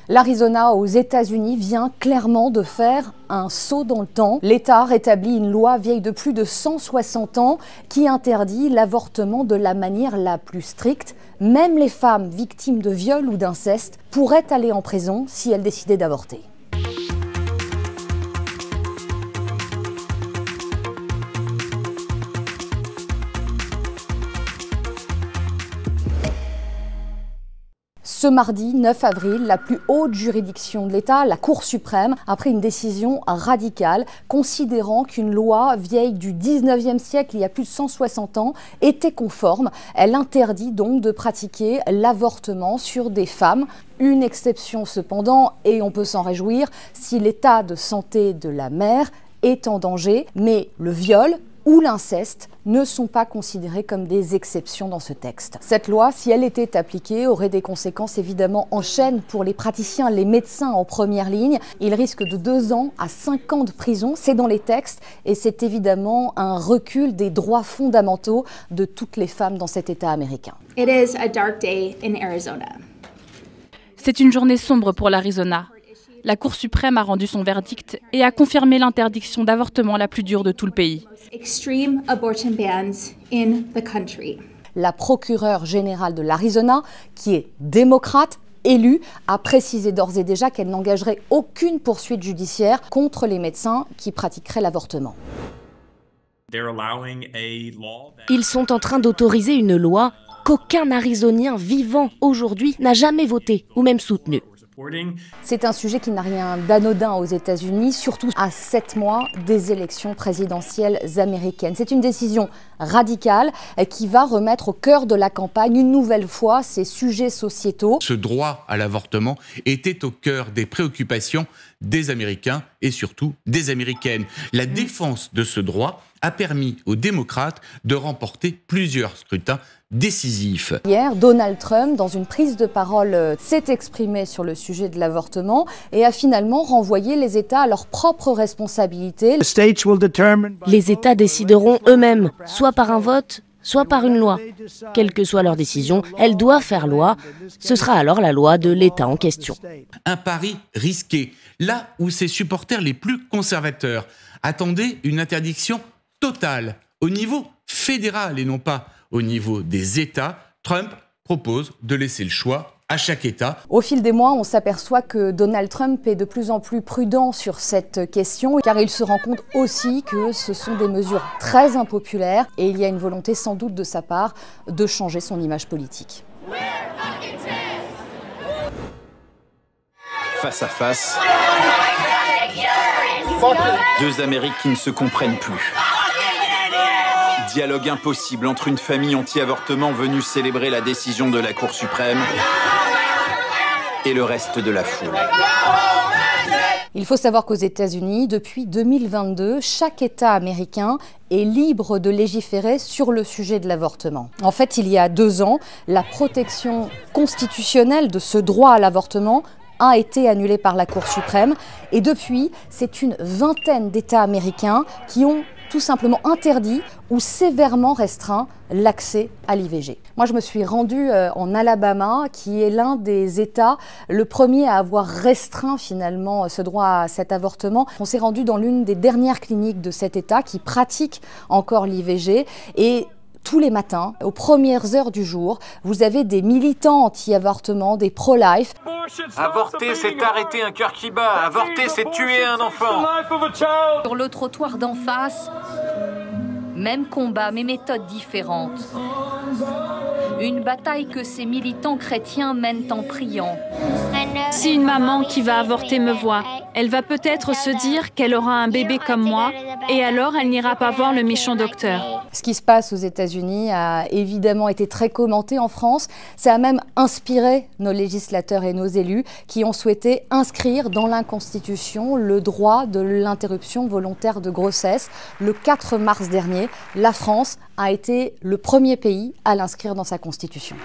L'Arizona aux États-Unis vient clairement de faire un saut dans le temps. L'État rétablit une loi vieille de plus de 160 ans qui interdit l'avortement de la manière la plus stricte. Même les femmes victimes de viol ou d'inceste pourraient aller en prison si elles décidaient d'avorter. Ce mardi 9 avril, la plus haute juridiction de l'État, la Cour suprême, a pris une décision radicale, considérant qu'une loi vieille du 19e siècle, il y a plus de 160 ans, était conforme. Elle interdit donc de pratiquer l'avortement sur des femmes. Une exception cependant, et on peut s'en réjouir, si l'état de santé de la mère est en danger, mais le viol ou l'inceste ne sont pas considérés comme des exceptions dans ce texte. Cette loi, si elle était appliquée, aurait des conséquences évidemment en chaîne pour les praticiens, les médecins en première ligne. Ils risquent de 2 ans à 5 ans de prison, c'est dans les textes, et c'est évidemment un recul des droits fondamentaux de toutes les femmes dans cet État américain. It is a dark day in Arizona. C'est une journée sombre pour l'Arizona. La Cour suprême a rendu son verdict et a confirmé l'interdiction d'avortement la plus dure de tout le pays. Extreme abortion bans in the country. La procureure générale de l'Arizona, qui est démocrate, élue, a précisé d'ores et déjà qu'elle n'engagerait aucune poursuite judiciaire contre les médecins qui pratiqueraient l'avortement. Ils sont en train d'autoriser une loi qu'aucun Arizonien vivant aujourd'hui n'a jamais votée ou même soutenue. C'est un sujet qui n'a rien d'anodin aux États-Unis, surtout à 7 mois des élections présidentielles américaines. C'est une décision radicale qui va remettre au cœur de la campagne une nouvelle fois ces sujets sociétaux. Ce droit à l'avortement était au cœur des préoccupations des Américains et surtout des Américaines. La défense de ce droit a permis aux démocrates de remporter plusieurs scrutins décisifs. Hier, Donald Trump, dans une prise de parole, s'est exprimé sur le sujet de l'avortement et a finalement renvoyé les États à leurs propres responsabilités. Les États décideront eux-mêmes, soit par un vote, soit par une loi. Quelle que soit leur décision, elle doit faire loi. Ce sera alors la loi de l'État en question. Un pari risqué, là où ses supporters les plus conservateurs attendaient une interdiction totale au niveau fédéral et non pas au niveau des États. Trump propose de laisser le choix à chaque État. Au fil des mois, on s'aperçoit que Donald Trump est de plus en plus prudent sur cette question, car il se rend compte aussi que ce sont des mesures très impopulaires et il y a une volonté sans doute de sa part de changer son image politique. Face à face, deux Amériques qui ne se comprennent plus. Dialogue impossible entre une famille anti-avortement venue célébrer la décision de la Cour suprême et le reste de la foule. Il faut savoir qu'aux États-Unis, depuis 2022, chaque État américain est libre de légiférer sur le sujet de l'avortement. En fait, il y a 2 ans, la protection constitutionnelle de ce droit à l'avortement a été annulée par la Cour suprême. Et depuis, c'est une vingtaine d'États américains qui ont tout simplement interdit ou sévèrement restreint l'accès à l'IVG. Moi, je me suis rendue en Alabama, qui est l'un des États, le premier à avoir restreint finalement ce droit à cet avortement. On s'est rendu dans l'une des dernières cliniques de cet État qui pratique encore l'IVG et tous les matins, aux premières heures du jour, vous avez des militants anti-avortement, des pro-life. Avorter, c'est arrêter un cœur qui bat. Avorter, c'est tuer un enfant. Sur le trottoir d'en face, même combat, mais méthodes différentes. Une bataille que ces militants chrétiens mènent en priant. Si une maman qui va avorter me voit, elle va peut-être se dire qu'elle aura un bébé comme moi, et alors elle n'ira pas voir le méchant docteur. Ce qui se passe aux États-Unis a évidemment été très commenté en France. Ça a même inspiré nos législateurs et nos élus qui ont souhaité inscrire dans la Constitution le droit de l'interruption volontaire de grossesse. Le 4 mars dernier, la France a été le premier pays à l'inscrire dans sa Constitution.